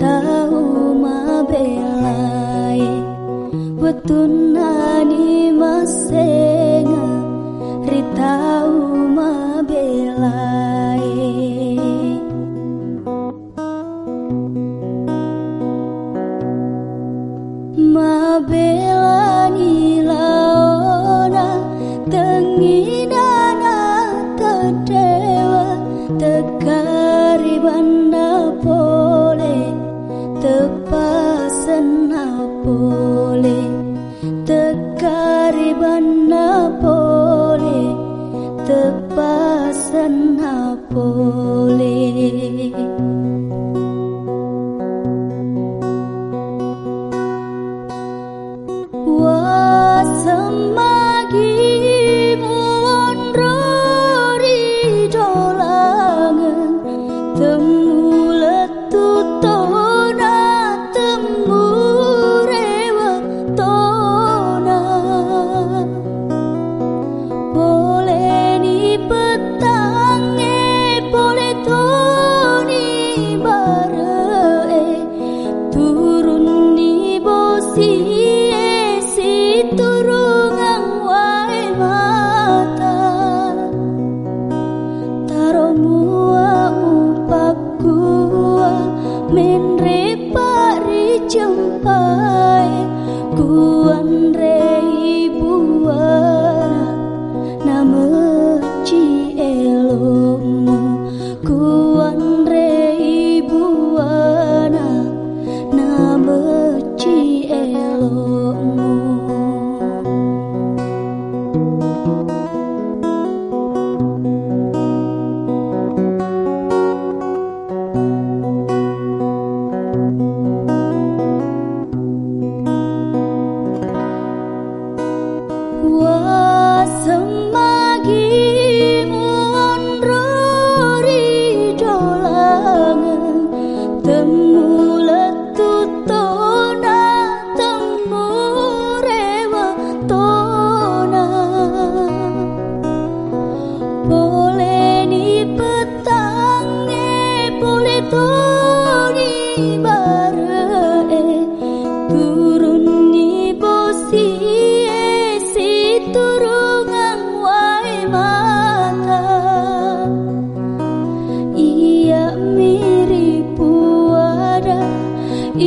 tahu mabelai wetunani masenga ritau mabelai mabelani laona tenginana tedewa tekari banda pole tepasen pole tekari banda pole tepasen pole wasemagi mondrori dolangan temu letutona temu rewa tona boleh ni petange boleh toni bare turun ni bosi turungang wae mata taro mua upakua menre pari jempai kuan re ibuana nameci elomu kuan re ibuana nameci elomu wasemagi mondrori dolangan temu letutona temu rewa tona boleh ni petange boleh toni bare turun ni bosi turungang wae mata iya mirip puada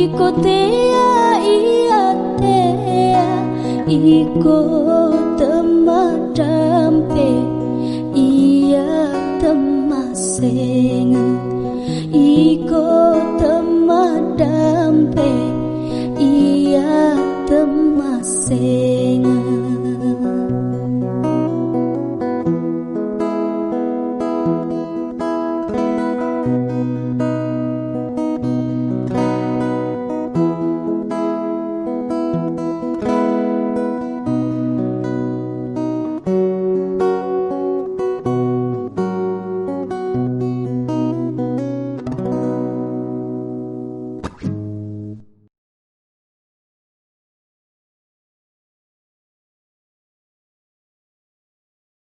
iko tea iya tea iko